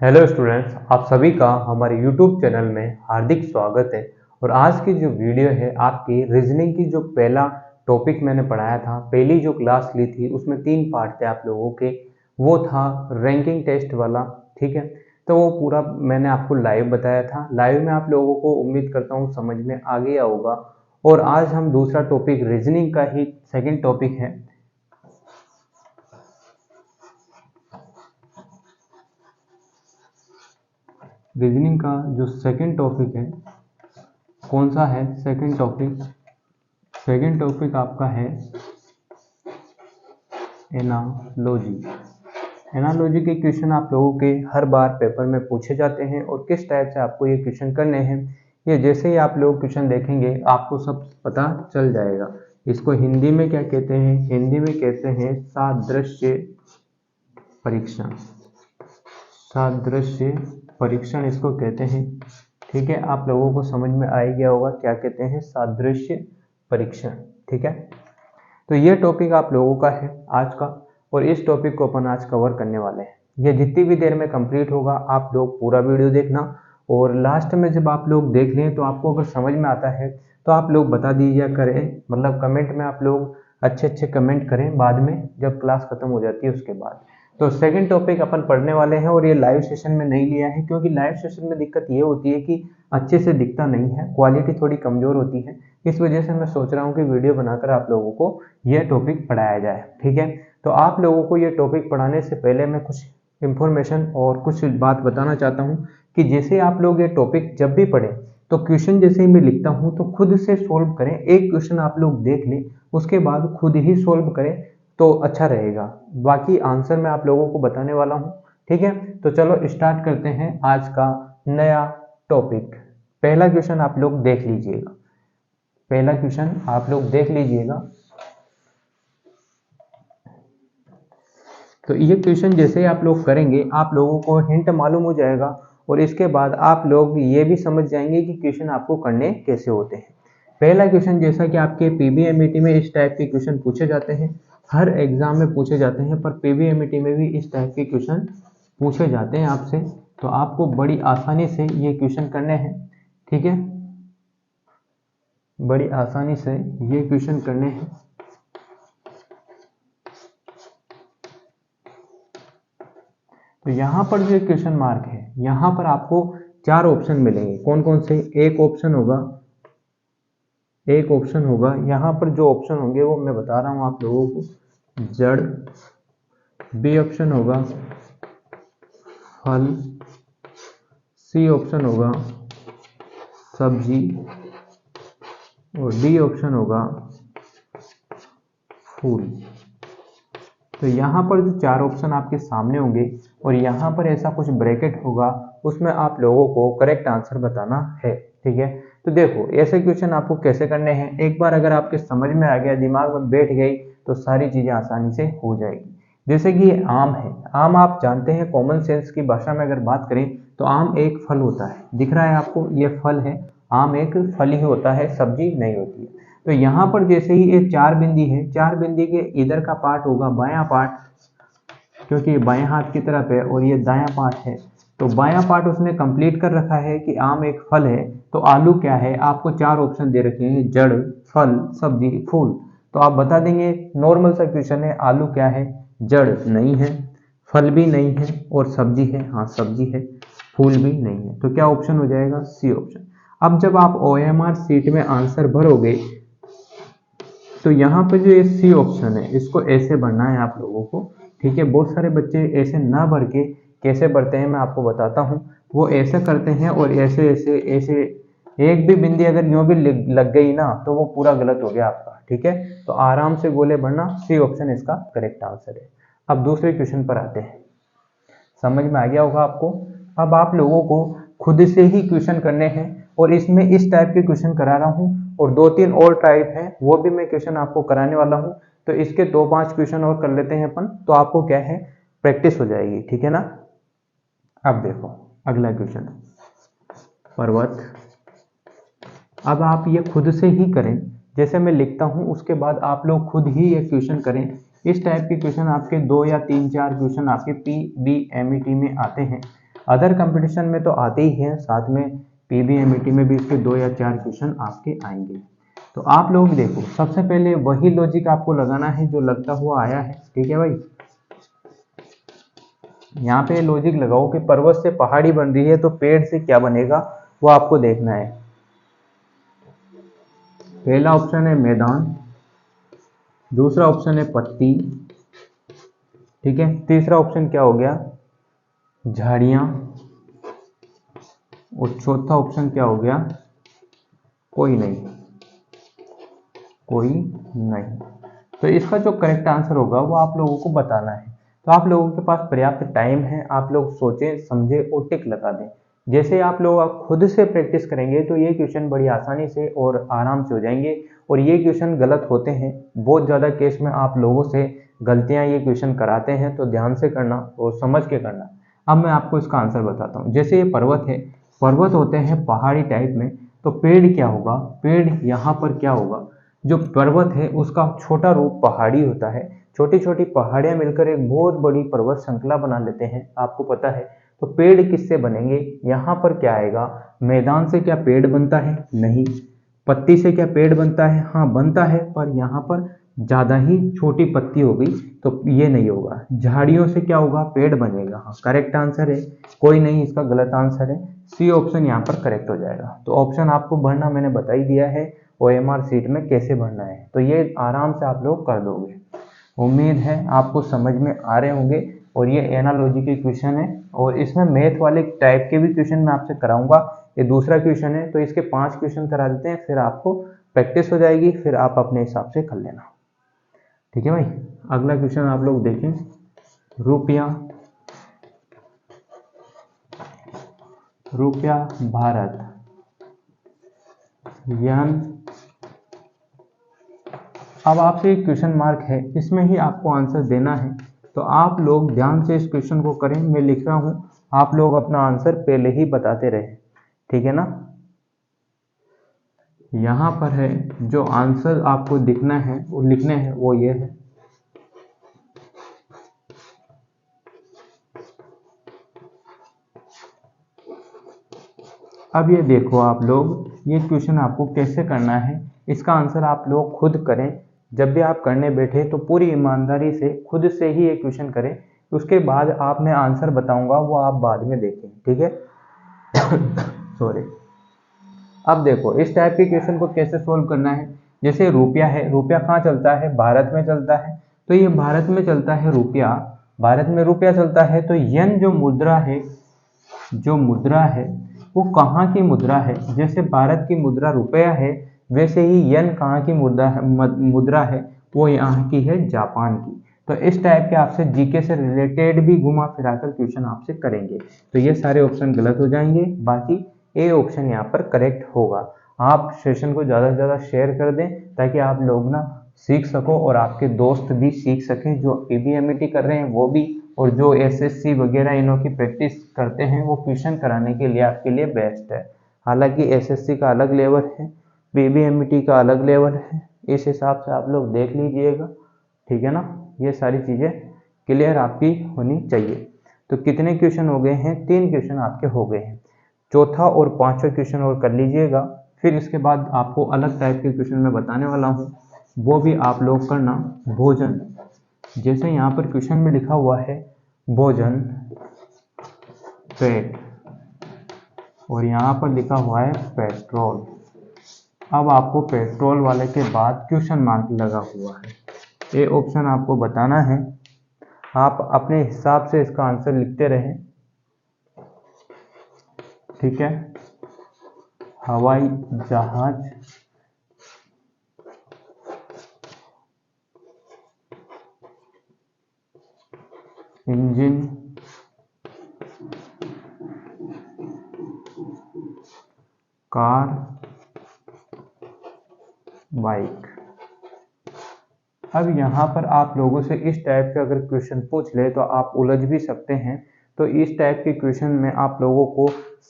Hello students, आप सभी का हमारे यूट्यूब चैनल में हार्दिक स्वागत है। और आज की जो वीडियो है आपकी रीजनिंग की, जो पहला टॉपिक मैंने पढ़ाया था, पहली जो क्लास ली थी उसमें 3 पार्ट थे आप लोगों के। वो था रैंकिंग टेस्ट वाला, ठीक है। तो वो पूरा मैंने आपको लाइव बताया था। लाइव में आप लोगों को उम्मीद करता हूँ समझ में आ गया होगा। और आज हम दूसरा टॉपिक रीजनिंग का ही सेकेंड टॉपिक है। रीजनिंग का जो सेकेंड टॉपिक है, कौन सा है सेकेंड टॉपिक? सेकेंड टॉपिक आपका है एनालॉजी। एनालॉजी के क्वेश्चन आप लोगों के हर बार पेपर में पूछे जाते हैं और किस टाइप से आपको ये क्वेश्चन करने हैं, ये जैसे ही आप लोग क्वेश्चन देखेंगे आपको सब पता चल जाएगा। इसको हिंदी में क्या कहते हैं? हिंदी में कहते हैं सादृश्य परीक्षण। सादृश्य परीक्षण इसको कहते हैं, ठीक है। आप लोगों को समझ में आ गया होगा क्या कहते हैं सादृश्य परीक्षण, ठीक है। तो ये टॉपिक आप लोगों का है आज का, और इस टॉपिक को अपन आज कवर करने वाले हैं। ये जितनी भी देर में कंप्लीट होगा आप लोग पूरा वीडियो देखना, और लास्ट में जब आप लोग देख लें तो आपको अगर समझ में आता है तो आप लोग बता दीजिए करें, मतलब कमेंट में आप लोग अच्छे अच्छे कमेंट करें बाद में, जब क्लास खत्म हो जाती है उसके बाद। तो सेकंड टॉपिक अपन पढ़ने वाले हैं, और ये लाइव सेशन में नहीं लिया है क्योंकि लाइव सेशन में दिक्कत ये होती है कि अच्छे से दिखता नहीं है, क्वालिटी थोड़ी कमज़ोर होती है। इस वजह से मैं सोच रहा हूँ कि वीडियो बनाकर आप लोगों को यह टॉपिक पढ़ाया जाए, ठीक है। तो आप लोगों को ये टॉपिक पढ़ाने से पहले मैं कुछ इन्फॉर्मेशन और कुछ बात बताना चाहता हूँ कि जैसे आप लोग ये टॉपिक जब भी पढ़ें तो क्वेश्चन जैसे ही मैं लिखता हूँ तो खुद से सोल्व करें। एक क्वेश्चन आप लोग देख लें, उसके बाद खुद ही सोल्व करें तो अच्छा रहेगा। बाकी आंसर मैं आप लोगों को बताने वाला हूँ, ठीक है। तो चलो स्टार्ट करते हैं आज का नया टॉपिक। पहला क्वेश्चन आप लोग देख लीजिएगा। पहला क्वेश्चन आप लोग देख लीजिएगा। तो ये क्वेश्चन जैसे ही आप लोग करेंगे आप लोगों को हिंट मालूम हो जाएगा, और इसके बाद आप लोग ये भी समझ जाएंगे कि क्वेश्चन आपको करने कैसे होते हैं। पहला क्वेश्चन, जैसा कि आपके पीबीएमईटी में इस टाइप के क्वेश्चन पूछे जाते हैं, हर एग्जाम में पूछे जाते हैं, पर पीबीएमईटी में भी इस टाइप के क्वेश्चन पूछे जाते हैं आपसे। तो आपको बड़ी आसानी से ये क्वेश्चन करने हैं, ठीक है। बड़ी आसानी से ये क्वेश्चन करने हैं। तो यहाँ पर जो क्वेश्चन मार्क है, यहाँ पर आपको 4 ऑप्शन मिलेंगे। कौन कौन से? एक ऑप्शन होगा यहाँ पर जो ऑप्शन होंगे वो मैं बता रहा हूँ आप लोगों को, जड़। बी ऑप्शन होगा फल। सी ऑप्शन होगा सब्जी। और डी ऑप्शन होगा फूल। तो यहाँ पर जो 4 ऑप्शन आपके सामने होंगे और यहाँ पर ऐसा कुछ ब्रैकेट होगा, उसमें आप लोगों को करेक्ट आंसर बताना है, ठीक है। तो देखो ऐसे क्वेश्चन आपको कैसे करने हैं, एक बार अगर आपके समझ में आ गया, दिमाग में बैठ गई, तो सारी चीज़ें आसानी से हो जाएगी। जैसे कि ये आम है। आम आप जानते हैं, कॉमन सेंस की भाषा में अगर बात करें तो आम एक फल होता है। दिख रहा है आपको, ये फल है। आम एक फल ही होता है, सब्जी नहीं होती है। तो यहाँ पर जैसे ही ये 4 बिंदी है, 4 बिंदी के इधर का पार्ट होगा बायां पार्ट, क्योंकि बाएं हाथ की तरफ है और ये दायां पार्ट है। तो बायां पार्ट उसने कंप्लीट कर रखा है कि आम एक फल है। तो आलू क्या है? आपको 4 ऑप्शन दे रखे हैं, जड़, फल, सब्जी, फूल। तो आप बता देंगे, नॉर्मल सा क्वेश्चन है। आलू क्या है? जड़ नहीं है, फल भी नहीं है, और सब्जी है, हाँ सब्जी है, फूल भी नहीं है। तो क्या ऑप्शन हो जाएगा? C option. अब जब आप OMR सीट में आंसर भरोगे तो यहाँ पे जो ये सी ऑप्शन है इसको ऐसे भरना है आप लोगों को, ठीक है। बहुत सारे बच्चे ऐसे ना भर के कैसे भरते हैं मैं आपको बताता हूँ। वो ऐसा करते हैं और ऐसे ऐसे ऐसे, एक भी बिंदी अगर यूं भी लग गई ना तो वो पूरा गलत हो गया आपका, ठीक है। तो आराम से गोले भरना, सी ऑप्शन इसका करेक्ट आंसर है। अब दूसरे क्वेश्चन पर आते हैं। समझ में आ गया होगा आपको। अब आप लोगों को खुद से ही क्वेश्चन करने हैं, और इसमें इस टाइप के क्वेश्चन करा रहा हूँ, और 2-3 और टाइप हैं वो भी मैं क्वेश्चन आपको कराने वाला हूँ। तो इसके 2-5 क्वेश्चन और कर लेते हैं अपन, तो आपको क्या है, प्रैक्टिस हो जाएगी, ठीक है ना। अब देखो अगला क्वेश्चन, पर्वत। अब आप ये खुद से ही करें, जैसे मैं लिखता हूँ उसके बाद आप लोग खुद ही ये क्वेश्चन करें। इस टाइप के क्वेश्चन आपके 2 या 3-4 क्वेश्चन आपके PBMET में आते हैं। अदर कंपटीशन में तो आते ही हैं, साथ में पीबीएमईटी में भी इसके 2 या 4 क्वेश्चन आपके आएंगे। तो आप लोग देखो, सबसे पहले वही लॉजिक आपको लगाना है जो लगता हुआ आया है, ठीक है भाई। यहाँ पे लॉजिक लगाओ कि पर्वत से पहाड़ी बन रही है तो पेड़ से क्या बनेगा वो आपको देखना है। पहला ऑप्शन है मैदान, दूसरा ऑप्शन है पत्ती, ठीक है, तीसरा ऑप्शन क्या हो गया, झाड़ियां, और चौथा ऑप्शन क्या हो गया, कोई नहीं, कोई नहीं। तो इसका जो करेक्ट आंसर होगा वो आप लोगों को बताना है। तो आप लोगों के पास पर्याप्त टाइम है, आप लोग सोचें समझे और टिक लगा दें। जैसे आप लोग खुद से प्रैक्टिस करेंगे तो ये क्वेश्चन बड़ी आसानी से और आराम से हो जाएंगे। और ये क्वेश्चन गलत होते हैं, बहुत ज़्यादा केस में आप लोगों से गलतियां ये क्वेश्चन कराते हैं, तो ध्यान से करना और समझ के करना। अब मैं आपको इसका आंसर बताता हूँ। जैसे ये पर्वत है, पर्वत होते हैं पहाड़ी टाइप में, तो पेड़ क्या होगा, पेड़ यहाँ पर क्या होगा, जो पर्वत है उसका छोटा रूप पहाड़ी होता है। छोटी छोटी पहाड़ियां मिलकर एक बहुत बड़ी पर्वत श्रृंखला बना लेते हैं, आपको पता है। तो पेड़ किससे बनेंगे, यहाँ पर क्या आएगा, मैदान से क्या पेड़ बनता है, नहीं। पत्ती से क्या पेड़ बनता है, हाँ बनता है, पर यहाँ पर ज्यादा ही छोटी पत्ती हो गई तो ये नहीं होगा। झाड़ियों से क्या होगा, पेड़ बनेगा, हाँ करेक्ट आंसर है, कोई नहीं इसका गलत आंसर है। सी ऑप्शन यहाँ पर करेक्ट हो जाएगा। तो ऑप्शन आपको भरना मैंने बता ही दिया है, OMR शीट में कैसे भरना है, तो ये आराम से आप लोग कर दोगे। उम्मीद है आपको समझ में आ रहे होंगे। और ये एनालॉजी के क्वेश्चन है, और इसमें मैथ वाले टाइप के भी क्वेश्चन मैं आपसे कराऊंगा। ये दूसरा क्वेश्चन है, तो इसके 5 क्वेश्चन करा देते हैं, फिर आपको प्रैक्टिस हो जाएगी, फिर आप अपने हिसाब से कर लेना, ठीक है भाई। अगला क्वेश्चन आप लोग देखें, रुपया, रुपया भारत, यन। अब आपसे एक क्वेश्चन मार्क है, इसमें ही आपको आंसर देना है। तो आप लोग ध्यान से इस क्वेश्चन को करें, मैं लिख रहा हूं, आप लोग अपना आंसर पहले ही बताते रहे, ठीक है ना। यहां पर है जो आंसर आपको दिखना है वो लिखने हैं, वो ये है। अब ये देखो आप लोग, ये क्वेश्चन आपको कैसे करना है, इसका आंसर आप लोग खुद करें। जब भी आप करने बैठे तो पूरी ईमानदारी से खुद से ही ये क्वेश्चन करें, उसके बाद आप मैं आंसर बताऊंगा वो आप बाद में देखें, ठीक है। सॉरी। अब देखो इस टाइप के क्वेश्चन को कैसे सोल्व करना है। जैसे रुपया है, रुपया कहाँ चलता है, भारत में चलता है, तो ये भारत में चलता है रुपया, भारत में रुपया चलता है। तो यन जो मुद्रा है, जो मुद्रा है वो कहाँ की मुद्रा है, जैसे भारत की मुद्रा रुपया है, वैसे ही यन कहाँ की मुद्रा है, वो यहाँ की है जापान की। तो इस टाइप के आपसे जीके से रिलेटेड भी घुमा फिराकर क्वेश्चन आपसे करेंगे। तो ये सारे ऑप्शन गलत हो जाएंगे, बाकी ए ऑप्शन यहाँ पर करेक्ट होगा। आप सेशन को ज़्यादा से ज़्यादा शेयर कर दें ताकि आप लोग ना सीख सको और आपके दोस्त भी सीख सकें, जो पीबीएमईटी कर रहे हैं वो भी, और जो एसएससी वगैरह इनों की प्रैक्टिस करते हैं वो ट्यूशन कराने के लिए आपके लिए बेस्ट है। हालांकि एसएससी का अलग लेवल है, पीबीएमईटी का अलग लेवल है, इस हिसाब से आप लोग देख लीजिएगा, ठीक है ना। ये सारी चीज़ें क्लियर आपकी होनी चाहिए। तो कितने क्वेश्चन हो गए हैं, 3 क्वेश्चन आपके हो गए हैं। चौथा और 5वां क्वेश्चन और कर लीजिएगा, फिर इसके बाद आपको अलग टाइप के क्वेश्चन मैं बताने वाला हूँ, वो भी आप लोग करना। भोजन, जैसे यहाँ पर क्वेश्चन में लिखा हुआ है भोजन, पेट, और यहाँ पर लिखा हुआ है पेट्रोल। अब आपको पेट्रोल वाले के बाद क्वेश्चन मार्क लगा हुआ है, ये ऑप्शन आपको बताना है। आप अपने हिसाब से इसका आंसर लिखते रहें, ठीक है। हवाई जहाज, इंजन, कार, बाइक। अब यहाँ पर आप लोगों से इस टाइप के अगर क्वेश्चन पूछ ले तो आप उलझ भी सकते हैं। तो इस टाइप के क्वेश्चन में आप लोगों को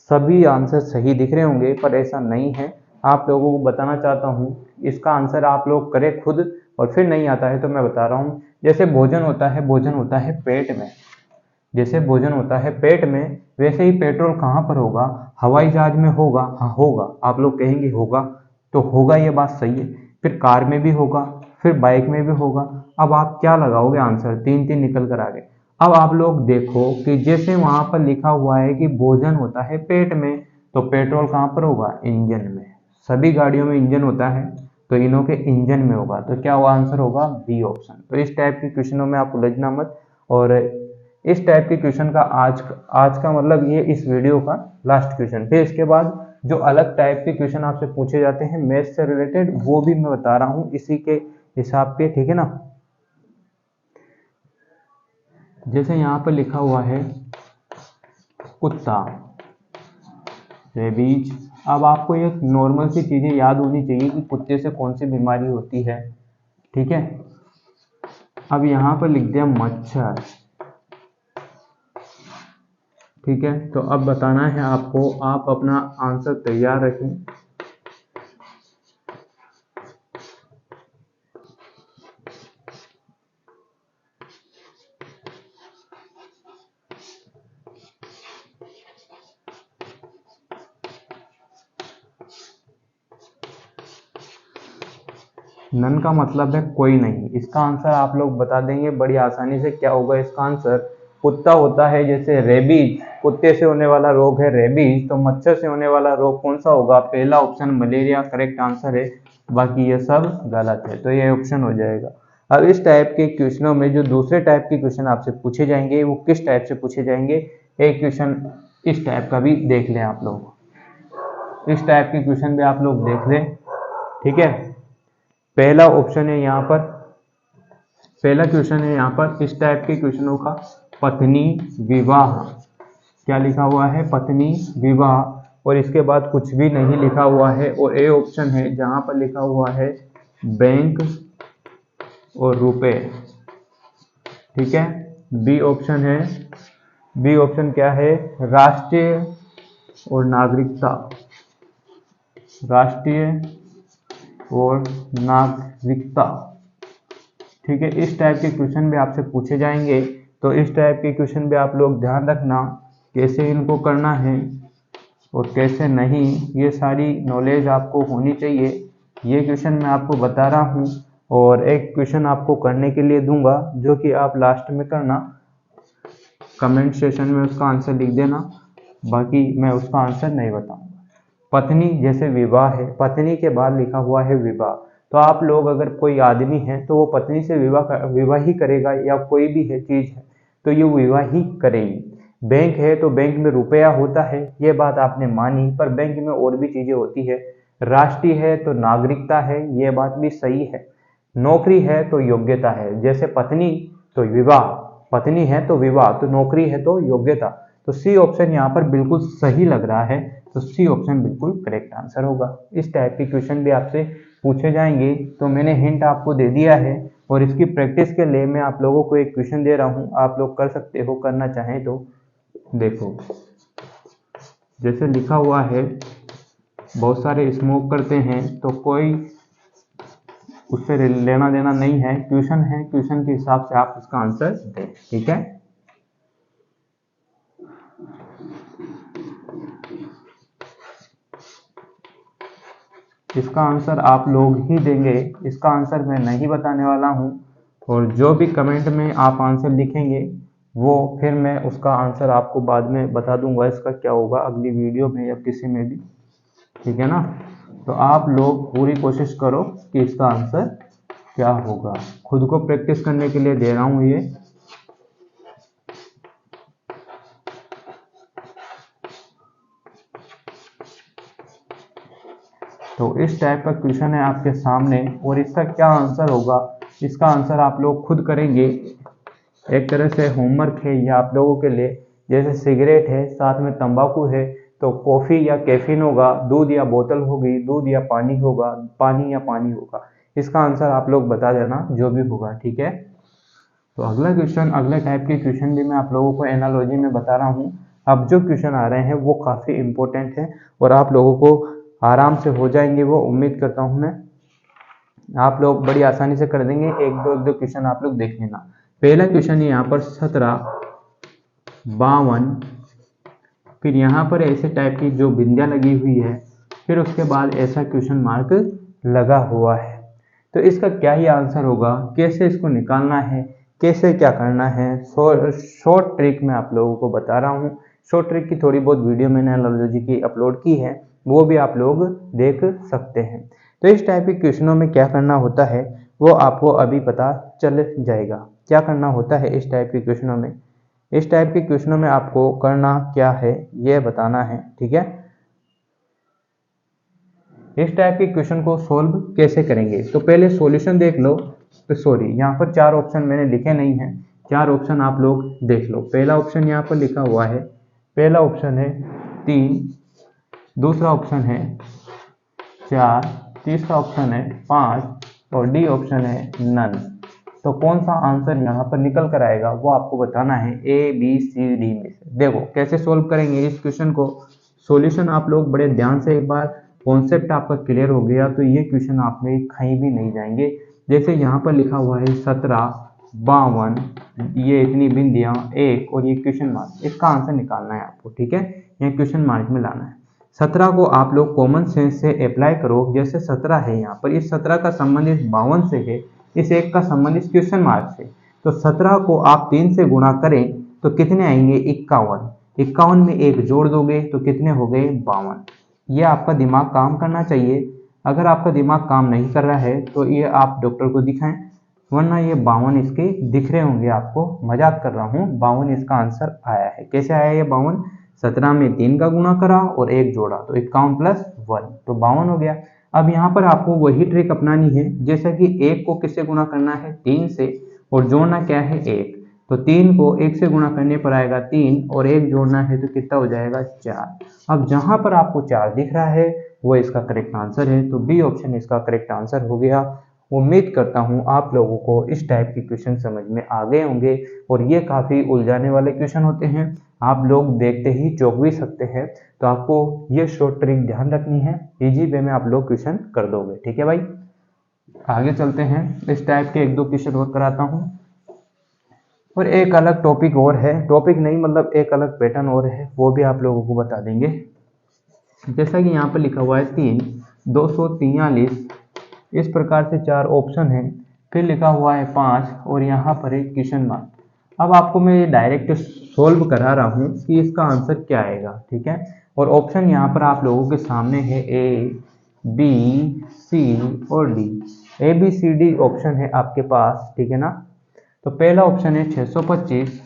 सभी आंसर सही दिख रहे होंगे, पर ऐसा नहीं है। आप लोगों को बताना चाहता हूँ, इसका आंसर आप लोग करें खुद, और फिर नहीं आता है तो मैं बता रहा हूँ। जैसे भोजन होता है, भोजन होता है पेट में, जैसे भोजन होता है पेट में, वैसे ही पेट्रोल कहाँ पर होगा? हवाई जहाज में होगा? हाँ होगा। आप लोग कहेंगे होगा, तो होगा, ये बात सही है। फिर कार में भी होगा, फिर बाइक में भी होगा। अब आप क्या लगाओगे आंसर? तीन तीन निकल कर आ गए। अब आप लोग देखो कि जैसे वहां पर लिखा हुआ है कि भोजन होता है पेट में, तो पेट्रोल कहाँ पर होगा? इंजन में। सभी गाड़ियों में इंजन होता है, तो इनों के इंजन में होगा। तो क्या हुआ आंसर? होगा बी ऑप्शन। तो इस टाइप के क्वेश्चनों में आप उलझना मत। और इस टाइप के क्वेश्चन का आज का मतलब ये इस वीडियो का लास्ट क्वेश्चन। फिर इसके बाद जो अलग टाइप के क्वेश्चन आपसे पूछे जाते हैं मैथ्स से रिलेटेड, वो भी मैं बता रहा हूँ इसी के हिसाब पे, ठीक है ना। जैसे यहाँ पर लिखा हुआ है कुत्ता, रेबीज। अब आपको ये नॉर्मल सी चीजें याद होनी चाहिए कि कुत्ते से कौन सी बीमारी होती है, ठीक है। अब यहाँ पर लिख दिया मच्छर, ठीक है। तो अब बताना है आपको, आप अपना आंसर तैयार रखें। नन का मतलब है कोई नहीं। इसका आंसर आप लोग बता देंगे बड़ी आसानी से। क्या होगा इसका आंसर? कुत्ता होता है, जैसे रेबीज, कुत्ते से होने वाला रोग है रेबीज, तो मच्छर से होने वाला रोग कौन सा होगा? पहला ऑप्शन मलेरिया करेक्ट आंसर है, बाकी ये सब गलत है, तो ये ऑप्शन हो जाएगा। अब इस टाइप के क्वेश्चनों में जो दूसरे टाइप के क्वेश्चन आपसे पूछे जाएंगे वो किस टाइप से पूछे जाएंगे? एक क्वेश्चन इस टाइप का भी देख लें आप लोग, इस टाइप के क्वेश्चन भी आप लोग देख लें, ठीक है। पहला ऑप्शन है यहाँ पर, पहला क्वेश्चन है यहाँ पर इस टाइप के क्वेश्चनों का, पत्नी विवाह। क्या लिखा हुआ है? पत्नी विवाह। और इसके बाद कुछ भी नहीं लिखा हुआ है। और ए ऑप्शन है जहां पर लिखा हुआ है बैंक और रुपए, ठीक है। बी ऑप्शन है, बी ऑप्शन क्या है? राष्ट्रीय और नागरिकता, राष्ट्रीय और नागरिकता, ठीक है। इस टाइप के क्वेश्चन भी आपसे पूछे जाएंगे, तो इस टाइप के क्वेश्चन भी आप लोग ध्यान रखना कैसे इनको करना है और कैसे नहीं, ये सारी नॉलेज आपको होनी चाहिए। ये क्वेश्चन मैं आपको बता रहा हूँ और एक क्वेश्चन आपको करने के लिए दूंगा जो कि आप लास्ट में करना, कमेंट सेशन में उसका आंसर लिख देना, बाकी मैं उसका आंसर नहीं बताऊंगा। पत्नी जैसे विवाह है, पत्नी के बाद लिखा हुआ है विवाह, तो आप लोग अगर कोई आदमी है तो वो पत्नी से विवाह ही करेगा, या कोई भी है चीज है तो ये विवाह ही करेगी। बैंक है तो बैंक में रुपया होता है, ये बात आपने मानी, पर बैंक में और भी चीजें होती है। राष्ट्रीय है तो नागरिकता है, ये बात भी सही है। नौकरी है तो योग्यता है, जैसे पत्नी तो विवाह, पत्नी है तो विवाह, तो नौकरी है तो योग्यता। तो सी ऑप्शन यहाँ पर बिल्कुल सही लग रहा है, तो सी ऑप्शन बिल्कुल करेक्ट आंसर होगा। इस टाइप के क्वेश्चन भी आपसे पूछे जाएंगे, तो मैंने हिंट आपको दे दिया है। और इसकी प्रैक्टिस के लिए मैं आप लोगों को एक क्वेश्चन दे रहा हूँ, आप लोग कर सकते हो, करना चाहें तो। देखो जैसे लिखा हुआ है बहुत सारे स्मोक करते हैं, तो कोई उससे लेना देना नहीं है, क्वेश्चन है, क्वेश्चन के हिसाब से आप इसका आंसर दें, ठीक है। इसका आंसर आप लोग ही देंगे, इसका आंसर मैं नहीं बताने वाला हूं। और जो भी कमेंट में आप आंसर लिखेंगे वो फिर मैं उसका आंसर आपको बाद में बता दूंगा, इसका क्या होगा अगली वीडियो में या किसी में भी, ठीक है ना। तो आप लोग पूरी कोशिश करो कि इसका आंसर क्या होगा। खुद को प्रैक्टिस करने के लिए दे रहा हूं ये। तो इस टाइप का क्वेश्चन है आपके सामने, और इसका क्या आंसर होगा, इसका आंसर आप लोग खुद करेंगे। एक तरह से होमवर्क है ये आप लोगों के लिए। जैसे सिगरेट है, साथ में तंबाकू है, तो कॉफी या कैफीन होगा, दूध या बोतल होगी, दूध या पानी होगा, पानी या पानी होगा। इसका आंसर आप लोग बता देना जो भी होगा, ठीक है। तो अगला क्वेश्चन, अगले टाइप के क्वेश्चन भी मैं आप लोगों को एनालॉजी में बता रहा हूँ। अब जो क्वेश्चन आ रहे हैं वो काफ़ी इंपॉर्टेंट है और आप लोगों को आराम से हो जाएंगे, वो उम्मीद करता हूँ मैं। आप लोग बड़ी आसानी से कर देंगे। एक दो क्वेश्चन आप लोग देख लेना। पहला क्वेश्चन है यहाँ पर 17 52, फिर यहाँ पर ऐसे टाइप की जो बिंदियाँ लगी हुई है, फिर उसके बाद ऐसा क्वेश्चन मार्क लगा हुआ है। तो इसका क्या ही आंसर होगा, कैसे इसको निकालना है, कैसे क्या करना है, शॉर्ट ट्रिक मैं आप लोगों को बता रहा हूँ। शॉर्ट ट्रिक की थोड़ी बहुत वीडियो मैंने एनालॉजी की अपलोड की है, वो भी आप लोग देख सकते हैं। तो इस टाइप के क्वेश्चनों में क्या करना होता है वो आपको अभी पता चल जाएगा। क्या करना होता है इस टाइप के क्वेश्चनों में, इस टाइप के क्वेश्चनों में आपको करना क्या है ये बताना है, ठीक है। इस टाइप के क्वेश्चन को सोल्व कैसे करेंगे, तो पहले सॉल्यूशन देख लो। तो सॉरी, यहाँ पर 4 ऑप्शन मैंने लिखे नहीं हैं, 4 ऑप्शन आप लोग देख लो। पहला ऑप्शन यहाँ पर लिखा हुआ है, पहला ऑप्शन है 3, दूसरा ऑप्शन है 4, तीसरा ऑप्शन है 5 और डी ऑप्शन है नन। तो कौन सा आंसर यहाँ पर निकल कर आएगा वो आपको बताना है ए बी सी डी में से। देखो कैसे सोल्व करेंगे इस क्वेश्चन को। सॉल्यूशन आप लोग बड़े ध्यान से, एक बार कॉन्सेप्ट आपका क्लियर हो गया तो ये क्वेश्चन आप में कहीं भी नहीं जाएंगे। जैसे यहाँ पर लिखा हुआ है 17, 52, ये इतनी बिंदियाँ, एक और ये क्वेश्चन मार्क, इसका आंसर निकालना है आपको, ठीक है। ये क्वेश्चन मार्क में लाना है। 17 को आप लोग कॉमन सेंस से अप्लाई करो। जैसे 17 है यहाँ पर, इस 17 का संबंध इस 52 से है, इस एक का संबंध इस क्वेश्चन मार्क से। तो 17 को आप 3 से गुणा करें तो कितने आएंगे, 51। 51 में एक जोड़ दोगे तो कितने हो गए, 52। ये आपका दिमाग काम करना चाहिए। अगर आपका दिमाग काम नहीं कर रहा है तो ये आप डॉक्टर को दिखाएं, वरना ये 52 इसके दिख रहे होंगे आपको। मजाक कर रहा हूँ, 52 इसका आंसर आया है। कैसे आया ये 52, 17 में 3 का गुणा करा और एक जोड़ा तो 51 + 1 तो 52 हो गया। अब यहाँ पर आपको वही ट्रिक अपनानी है, जैसा कि एक को किससे गुणा करना है, 3 से, और जोड़ना क्या है, 1। तो 3 को 1 से गुणा करने पर आएगा 3 और 1 जोड़ना है तो कितना हो जाएगा, 4। अब जहाँ पर आपको 4 दिख रहा है वो इसका करेक्ट आंसर है, तो बी ऑप्शन इसका करेक्ट आंसर हो गया। उम्मीद करता हूँ आप लोगों को इस टाइप के क्वेश्चन समझ में आ गए होंगे, और ये काफ़ी उलझाने वाले क्वेश्चन होते हैं, आप लोग देखते ही चौंक भी सकते हैं। तो आपको ये शॉर्ट ट्रिक ध्यान रखनी है, इजी वे में आप लोग क्वेश्चन कर दोगे, ठीक है भाई। आगे चलते हैं, इस टाइप के 1-2 क्वेश्चन और कराता हूँ, और एक अलग टॉपिक और है, टॉपिक नहीं मतलब एक अलग पैटर्न और है, वो भी आप लोगों को बता देंगे। जैसा कि यहाँ पर लिखा हुआ है 3, 243, इस प्रकार से 4 ऑप्शन है, फिर लिखा हुआ है 5 और यहाँ पर एक क्वेश्चन मार्क। अब आपको मैं डायरेक्ट सोल्व करा रहा हूँ कि इसका आंसर क्या आएगा, ठीक है। और ऑप्शन यहाँ पर आप लोगों के सामने है ए, बी, सी और D. A B C D option है आपके पास, ठीक है ना। तो पहला ऑप्शन है 625,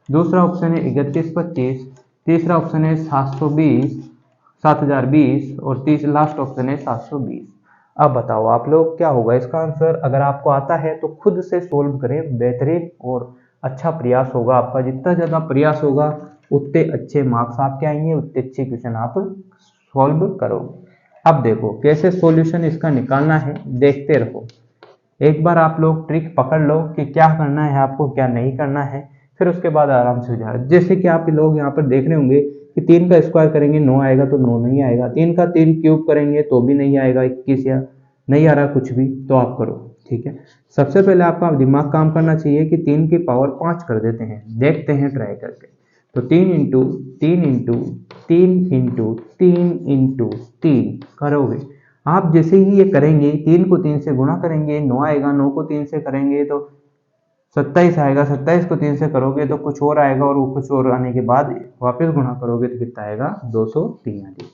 दूसरा ऑप्शन है 3125, तीसरा ऑप्शन है 7020 और लास्ट ऑप्शन है 720। अब बताओ आप लोग क्या होगा इसका आंसर। अगर आपको आता है तो खुद से सोल्व करें, बेहतरीन और अच्छा प्रयास होगा आपका। जितना ज़्यादा प्रयास होगा उतने अच्छे मार्क्स आपके आएंगे, उतने अच्छे क्वेश्चन आप सॉल्व करोगे। अब देखो कैसे सॉल्यूशन इसका निकालना है, देखते रहो। एक बार आप लोग ट्रिक पकड़ लो कि क्या करना है आपको, क्या नहीं करना है, फिर उसके बाद आराम से हो जाएगा। जैसे कि आप लोग यहाँ पर देख रहे होंगे कि 3 का स्क्वायर करेंगे 9 आएगा, तो 9 नहीं आएगा। 3 का 3 क्यूब करेंगे तो भी नहीं आएगा, 21, या नहीं आ रहा कुछ भी तो आप करो, ठीक है। सबसे पहले आपका दिमाग काम करना चाहिए कि 3 की पावर 5 कर देते हैं, देखते हैं ट्राई करके। तो 3 इंटू 3 इंटू 3 इंटू 3 इंटू 3 करोगे आप। जैसे ही ये करेंगे, 3 को 3 से गुणा करेंगे 9 आएगा, 9 को 3 से करेंगे तो 27 आएगा, 27 को 3 से करोगे तो कुछ और आएगा, और वो कुछ और आने के बाद वापस गुणा करोगे तो कितना आएगा, 243।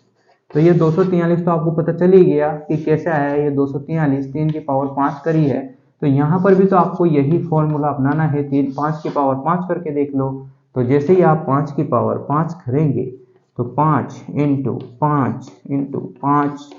तो ये 243 तो आपको पता चल ही गया कि कैसे आया ये 243, 3 की पावर 5 करी है। तो यहाँ पर भी तो आपको यही फॉर्मूला अपनाना है, 5 की पावर 5 करके देख लो। तो जैसे ही आप 5 की पावर 5 करेंगे तो 5 इंटू 5 इंटू 5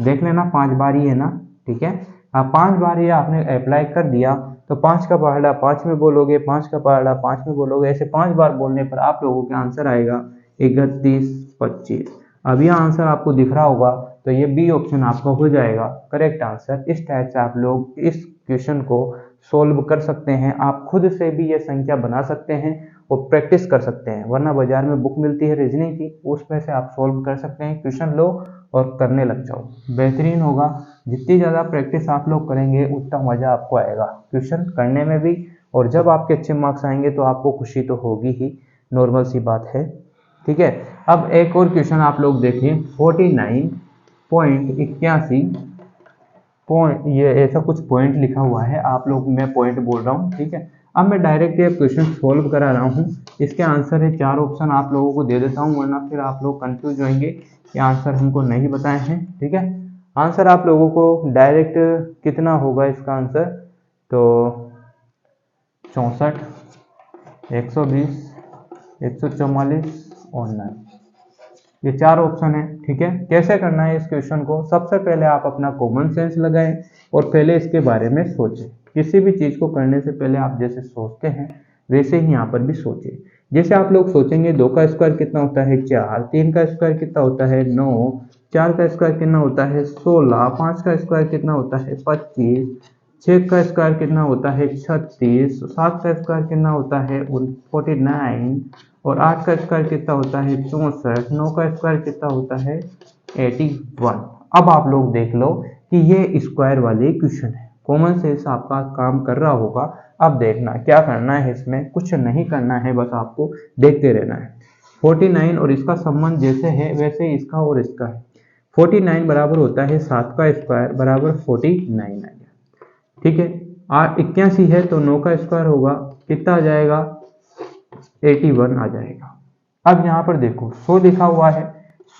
देख लेना, 5 बार ही है ना, ठीक है। अब 5 बार ये आपने अप्लाई कर दिया तो 5 का पहाड़ा 5 में बोलोगे, 5 का पहाड़ा 5 में बोलोगे, ऐसे 5 बार बोलने पर आप लोगों का आंसर आएगा 3125। अब यह आंसर आपको दिख रहा होगा, तो ये बी ऑप्शन आपका हो जाएगा करेक्ट आंसर। इस टाइप से आप लोग इस क्वेश्चन को सोल्व कर सकते हैं। आप खुद से भी ये संख्या बना सकते हैं और प्रैक्टिस कर सकते हैं, वरना बाजार में बुक मिलती है रीजनिंग की, उसमें से आप सोल्व कर सकते हैं। क्वेश्चन लो और करने लग जाओ, बेहतरीन होगा। जितनी ज़्यादा प्रैक्टिस आप लोग करेंगे उतना मज़ा आपको आएगा क्वेश्चन करने में भी और जब आपके अच्छे मार्क्स आएंगे तो आपको खुशी तो होगी ही, नॉर्मल सी बात है। ठीक है, अब एक और क्वेश्चन आप लोग देखिए 49.81 पॉइंट, ये ऐसा कुछ पॉइंट लिखा हुआ है, आप लोग मैं पॉइंट बोल रहा हूँ। ठीक है, अब मैं डायरेक्ट ये क्वेश्चन सोल्व करा रहा हूँ। इसके आंसर है 4 ऑप्शन आप लोगों को दे देता हूँ, वरना फिर आप लोग कंफ्यूज होंगे कि आंसर हमको नहीं बताए हैं। ठीक है, आंसर आप लोगों को डायरेक्ट कितना होगा इसका आंसर, तो 64, 120, 144 और 9, ये 4 ऑप्शन है। ठीक है, कैसे करना है इस क्वेश्चन को, सबसे पहले आप अपना कॉमन सेंस लगाएं और पहले इसके बारे में सोचें। किसी भी चीज को करने से पहले आप जैसे सोचते हैं वैसे ही यहाँ पर भी सोचें। जैसे आप लोग सोचेंगे 2 का स्क्वायर कितना होता है 4, 3 का स्क्वायर कितना होता है 9, 4 का स्क्वायर कितना होता है 16, 5 का स्क्वायर कितना होता है 25, 6 का स्क्वायर कितना होता है 36, 7 का स्क्वायर कितना होता है 49 और 8 का स्क्वायर कितना होता है 64, 9 का स्क्वायर कितना होता है 81। अब आप लोग देख लो कि ये स्क्वायर वाले क्वेश्चन है, कॉमन सेंस आपका काम कर रहा होगा। अब देखना क्या करना है, इसमें कुछ नहीं करना है, बस आपको देखते रहना है। 49 और इसका संबंध जैसे है वैसे इसका और इसका है। 49 बराबर होता है 7 का स्क्वायर बराबर 49 आ गया। ठीक है, 81 है तो 9 का स्क्वायर होगा कितना आ जाएगा 81 आ जाएगा। अब यहाँ पर देखो 100 लिखा हुआ है,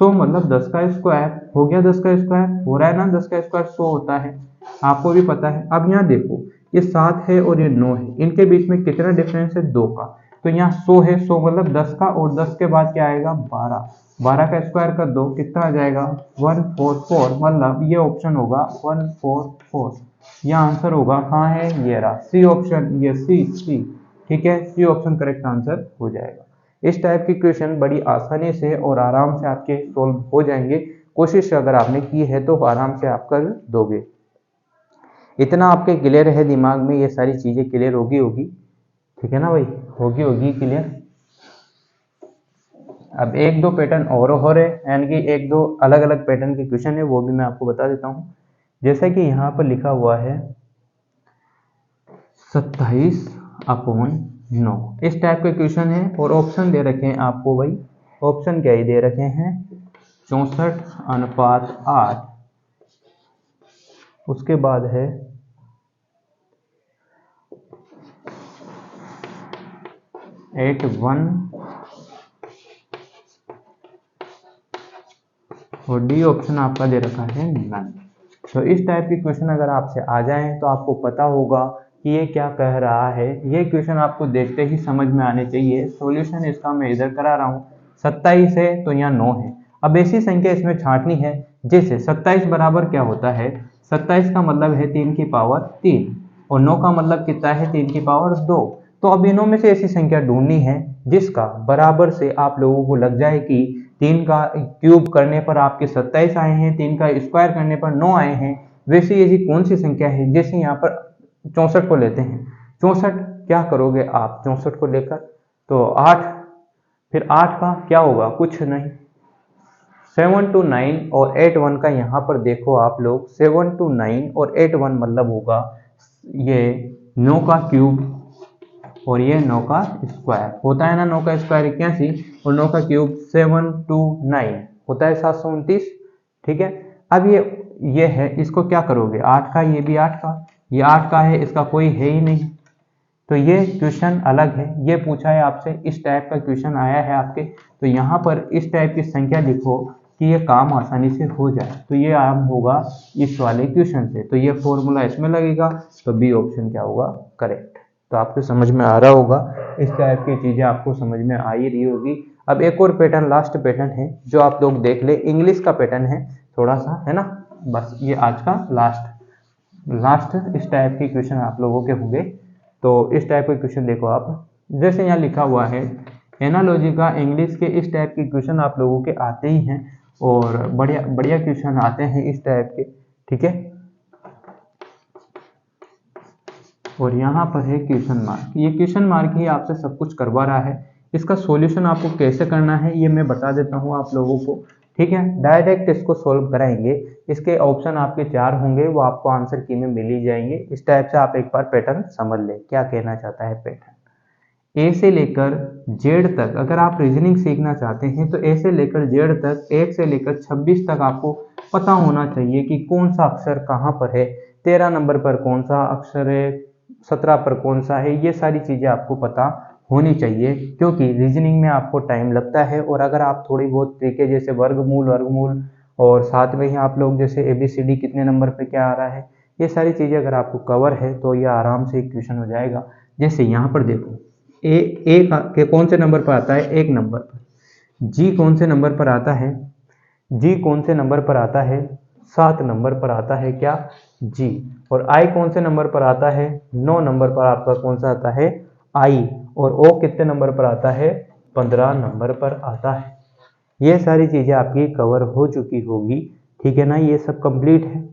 100 मतलब 10 का स्क्वायर हो गया, 10 का स्क्वायर हो रहा है ना, 10 का स्क्वायर 100 होता है, आपको भी पता है। अब यहाँ देखो ये 7 है और ये 9 है, इनके बीच में कितना डिफरेंस है 2 का, तो यहाँ 100 है, 100 मतलब 10 का और 10 के बाद क्या आएगा 12, 12 का स्क्वायर कर दो कितना आ जाएगा 144, मतलब ये ऑप्शन होगा 144। यह आंसर होगा, कहाँ है ये रहा सी ऑप्शन, ये सी। ठीक है, सी ऑप्शन करेक्ट आंसर हो जाएगा। इस टाइप की क्वेश्चन बड़ी आसानी से और आराम से आपके सोल्व हो जाएंगे। कोशिश अगर आपने की है तो आराम से आप कर दोगे। इतना आपके क्लियर है दिमाग में, ये सारी चीजें क्लियर होगी। ठीक है ना भाई, होगी क्लियर। अब 1-2 पैटर्न और हो रहे, यानी कि 1-2 अलग अलग पैटर्न के क्वेश्चन है, वो भी मैं आपको बता देता हूँ। जैसा कि यहाँ पर लिखा हुआ है 27/9, इस टाइप के क्वेश्चन है और ऑप्शन दे रखे हैं आपको भाई। ऑप्शन क्या ही दे रखे हैं 64:8, उसके बाद है 8:1 और डी ऑप्शन आपका दे रखा है 9। तो इस टाइप के क्वेश्चन अगर आपसे आ जाएं तो आपको पता होगा कि ये क्या कह रहा है। ये क्वेश्चन आपको देखते ही समझ में आने चाहिए। सॉल्यूशन इसका मैं इधर करा रहा हूँ। 27 है तो यहाँ 9 है। अब ऐसी संख्या इसमें छांटनी है, जैसे 27 बराबर क्या होता है, 27 का मतलब है 3 की पावर 3 और 9 का मतलब कितना है 3 की पावर 2। तो अब इनों में से ऐसी संख्या ढूंढनी है जिसका बराबर से आप लोगों को लग जाए कि 3 का क्यूब करने पर आपके 27 आए हैं, 3 का स्क्वायर करने पर 9 आए हैं। वैसे ऐसी कौन सी संख्या है, जैसे यहाँ पर 64 को लेते हैं, 64 क्या करोगे आप 64 को लेकर, तो 8, फिर 8 का क्या होगा, कुछ नहीं, 7 to 9 और 8 1 का यहाँ पर देखो आप लोग, 7 to 9 और 8 1 मतलब होगा ये 9 का क्यूब और ये 9 का स्क्वायर होता है ना, 9 का स्क्वायर 81 और 9 का क्यूब 7 to 9 होता है 729। ठीक है, अब ये है, इसको क्या करोगे 8 का, ये भी 8 का, ये 8 का है, इसका कोई है ही नहीं, तो ये क्वेश्चन अलग है। ये पूछा है आपसे, इस टाइप का क्वेश्चन आया है आपके, तो यहाँ पर इस टाइप की संख्या लिखो कि ये काम आसानी से हो जाए, तो ये आम होगा इस वाले क्वेश्चन से, तो ये फॉर्मूला इसमें लगेगा, तो बी ऑप्शन क्या होगा करेक्ट। तो आपको समझ में आ रहा होगा, इस टाइप की चीजें आपको समझ में आ ही रही होगी। अब एक और पैटर्न, लास्ट पैटर्न है जो आप लोग देख ले, इंग्लिश का पैटर्न है थोड़ा सा, है ना, बस ये आज का लास्ट इस टाइप के क्वेश्चन आप लोगों के होंगे। तो इस टाइप के क्वेश्चन देखो आप, जैसे यहाँ लिखा हुआ है एनालॉजी का, इंग्लिश के इस टाइप के क्वेश्चन आप लोगों के आते ही हैं और बढ़िया बढ़िया क्वेश्चन आते हैं इस टाइप के। ठीक है, और यहाँ पर है क्वेश्चन मार्क, ये क्वेश्चन मार्क ही आपसे सब कुछ करवा रहा है। इसका सॉल्यूशन आपको कैसे करना है ये मैं बता देता हूँ आप लोगों को। ठीक है, डायरेक्ट इसको सोल्व कराएंगे। इसके ऑप्शन आपके 4 होंगे, वो आपको आंसर की में मिल ही जाएंगे। इस टाइप से आप एक बार पैटर्न समझ लें क्या कहना चाहता है पैटर्न। ए से लेकर जेड तक अगर आप रीजनिंग सीखना चाहते हैं तो ए से लेकर जेड तक 1 से लेकर 26 तक आपको पता होना चाहिए कि कौन सा अक्षर कहाँ पर है, 13 नंबर पर कौन सा अक्षर है, 17 पर कौन सा है, ये सारी चीज़ें आपको पता होनी चाहिए, क्योंकि रीजनिंग में आपको टाइम लगता है। और अगर आप थोड़ी बहुत तरीके जैसे वर्गमूल और साथ में ही आप लोग जैसे ABCD कितने नंबर पे क्या आ रहा है, ये सारी चीज़ें अगर आपको कवर है तो ये आराम से एक क्वेश्चन हो जाएगा। जैसे यहाँ पर देखो ए के कौन से नंबर पर आता है, 1 नंबर पर। जी कौन से नंबर पर आता है, जी कौन से नंबर पर आता है, 7 नंबर पर आता है क्या, जी। और आई कौन से नंबर पर आता है, 9 नंबर पर आपका कौन सा आता है, आई। और ओ कितने नंबर पर आता है, 15 नंबर पर आता है। ये सारी चीज़ें आपकी कवर हो चुकी होगी, ठीक है ना। ये सब कंप्लीट है,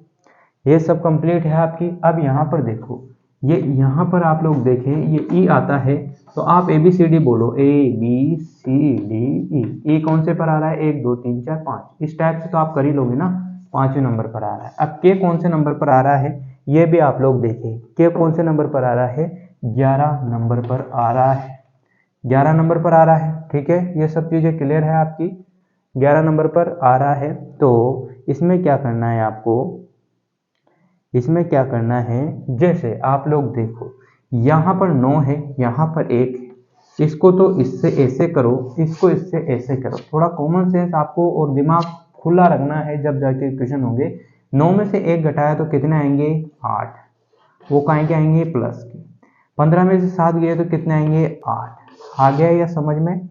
ये सब कंप्लीट है आपकी। अब यहाँ पर देखो, ये यहाँ पर आप लोग देखें ये ई आता है तो आप ABCD बोलो, ABCD ई कौन से पर आ रहा है, 1 2 3 4 5, इस टाइप से तो आप कर ही लोगे ना, 5वें नंबर पर आ रहा है। अब के कौन से नंबर पर आ रहा है, ये भी आप लोग देखें, के कौन से नंबर पर आ रहा है, 11 नंबर पर आ रहा है, 11 नंबर पर आ रहा है, ठीक है। ये सब चीज़ें क्लियर है आपकी, 11 नंबर पर आ रहा है। तो इसमें क्या करना है आपको, इसमें क्या करना है, जैसे आप लोग देखो यहाँ पर 9 है, यहाँ पर 1 है, इसको तो इससे ऐसे करो, इसको इससे ऐसे करो। थोड़ा कॉमन सेंस आपको और दिमाग खुला रखना है, जब जाके क्वेश्चन होंगे। 9 में से 1 घटाया तो कितने आएंगे, 8, वो कहाँ के आएंगे, प्लस के। 15 में से 7 गए तो कितने आएंगे, 8। आ गया या समझ में।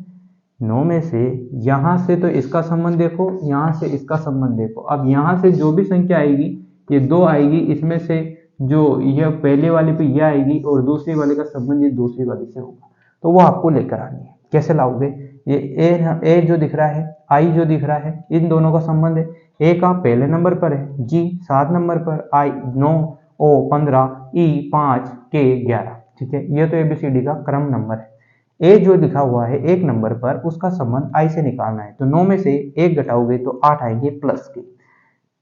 9 में से यहाँ से तो इसका संबंध देखो, यहाँ से इसका संबंध देखो। अब यहाँ से जो भी संख्या आएगी ये 2 आएगी, इसमें से जो यह पहले वाले पे यह आएगी और दूसरी वाले का संबंध ये दूसरी वाले से होगा, तो वो आपको लेकर आनी है। कैसे लाओगे, ये ए जो दिख रहा है, आई जो दिख रहा है, इन दोनों का संबंध है। ए का पहले नंबर पर है, जी 7 नंबर पर, आई 9, ओ 15, ई 5, के 11, ठीक है। ये तो ABCD का क्रम नंबर है। ए जो लिखा हुआ है 1 नंबर पर, उसका संबंध आई से निकालना है। तो 9 में से 1 घटाओगे तो 8 आएंगे प्लस के।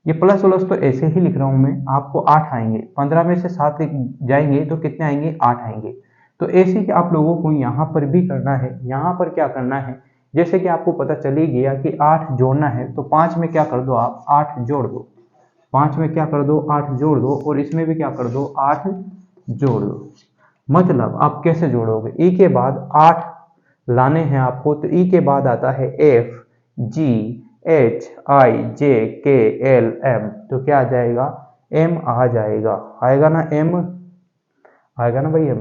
ये प्लस तो ऐसे ही लिख रहा हूं मैं, आपको 8 आएंगे। 15 में से 7 जाएंगे तो कितने आएंगे, 8 आएंगे। तो ऐसे ही आप लोगों को यहाँ पर भी करना है। यहाँ पर क्या करना है, जैसे कि आपको पता चल ही गया कि 8 जोड़ना है, तो 5 में क्या कर दो आप, 8 जोड़ दो। 5 में क्या कर दो, 8 जोड़ दो। और इसमें भी क्या कर दो, 8 जोड़ दो। मतलब आप कैसे जोड़ोगे, ई के बाद 8 लाने हैं आपको, तो ई के बाद आता है FGHIJKLM, तो क्या आ जाएगा, M आ जाएगा। आएगा ना M, आएगा ना भाई M,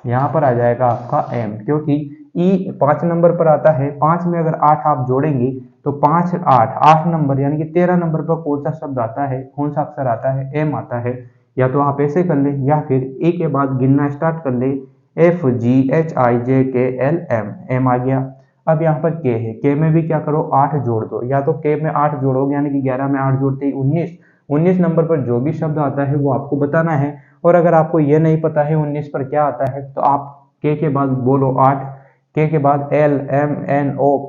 यहाँ पर आ जाएगा आपका M, क्योंकि ई 5 नंबर पर आता है। 5 में अगर 8 आप जोड़ेंगे तो 5 8 नंबर यानी कि 13 नंबर पर कौन सा शब्द आता है, कौन सा अक्षर आता है, M आता है। या तो आप ऐसे कर लें या फिर ए के बाद गिनना स्टार्ट कर ले, FGHIJKLM, M आ गया। अब यहाँ पर के है, के में भी क्या करो, 8 जोड़ दो। या तो के में 8 जोड़ोगे यानी कि 11 में 8 जोड़ते ही 19 नंबर पर जो भी शब्द आता है वो आपको बताना है। और अगर आपको ये नहीं पता है 19 पर क्या आता है, तो आप के बाद बोलो 8, के के बाद LMNOPQRS,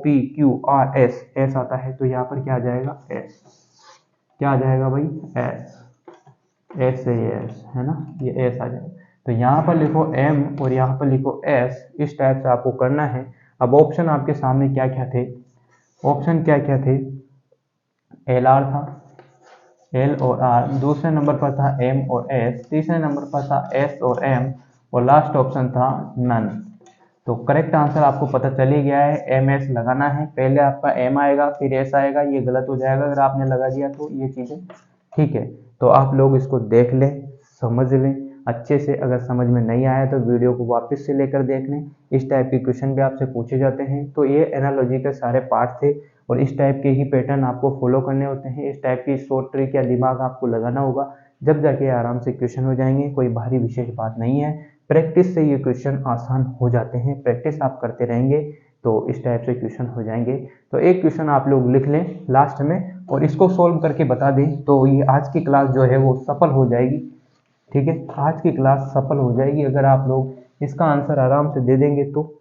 एस आता है। तो यहाँ पर क्या आ जाएगा, एस। क्या आ जाएगा भाई, एस। एस से एस है ना, ये एस आ जाएगा। तो यहाँ पर लिखो M और यहाँ पर लिखो S, इस टाइप से आपको करना है। अब ऑप्शन आपके सामने क्या क्या थे, ऑप्शन क्या क्या थे, LR था, L और R, दूसरे नंबर पर था M और S, तीसरे नंबर पर था S और M, और लास्ट ऑप्शन था नन। तो करेक्ट आंसर आपको पता चल ही गया है, MS लगाना है। पहले आपका M आएगा फिर S आएगा, ये गलत हो जाएगा अगर आपने लगा दिया तो ये चीज़ें, ठीक है। तो आप लोग इसको देख लें, समझ लें अच्छे से। अगर समझ में नहीं आया तो वीडियो को वापस से लेकर देख लें। इस टाइप के क्वेश्चन भी आपसे पूछे जाते हैं। तो ये एनालॉजी के सारे पार्ट थे और इस टाइप के ही पैटर्न आपको फॉलो करने होते हैं। इस टाइप की शॉर्ट ट्रिक या दिमाग आपको लगाना होगा, जब जाके आराम से क्वेश्चन हो जाएंगे। कोई भारी विशेष बात नहीं है, प्रैक्टिस से ये क्वेश्चन आसान हो जाते हैं। प्रैक्टिस आप करते रहेंगे तो इस टाइप से क्वेश्चन हो जाएंगे। तो एक क्वेश्चन आप लोग लिख लें लास्ट में और इसको सॉल्व करके बता दें, तो ये आज की क्लास जो है वो सफल हो जाएगी, ठीक है। आज की क्लास सफल हो जाएगी अगर आप लोग इसका आंसर आराम से दे देंगे तो।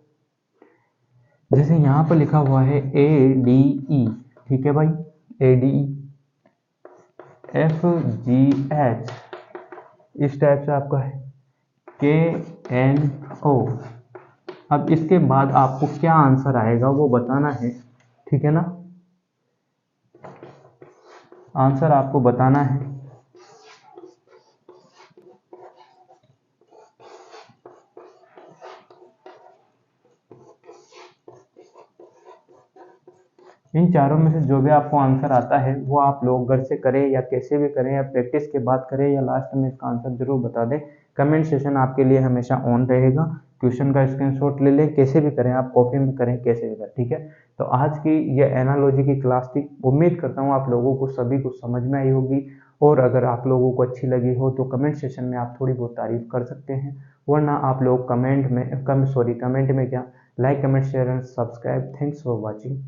जैसे यहाँ पर लिखा हुआ है ADE, ठीक है भाई, ADFGH इस टाइप से आपका है, KNO। अब इसके बाद आपको क्या आंसर आएगा वो बताना है, ठीक है ना, आंसर आपको बताना है। इन चारों में से जो भी आपको आंसर आता है वो आप लोग घर से करें या कैसे भी करें, या प्रैक्टिस के बाद करें, या लास्ट में इसका आंसर जरूर बता दें। कमेंट सेशन आपके लिए हमेशा ऑन रहेगा। क्वेश्चन का स्क्रीनशॉट ले लें, कैसे भी करें आप, कॉपी में करें, कैसे भी करें, ठीक है। तो आज की ये एनालॉजी की क्लास थी। उम्मीद करता हूँ आप लोगों को सभी कुछ समझ में आई होगी, और अगर आप लोगों को अच्छी लगी हो तो कमेंट सेशन में आप थोड़ी बहुत तारीफ कर सकते हैं, वरना आप लोग कमेंट में क्या, like, comment, share and subscribe. Thanks for watching.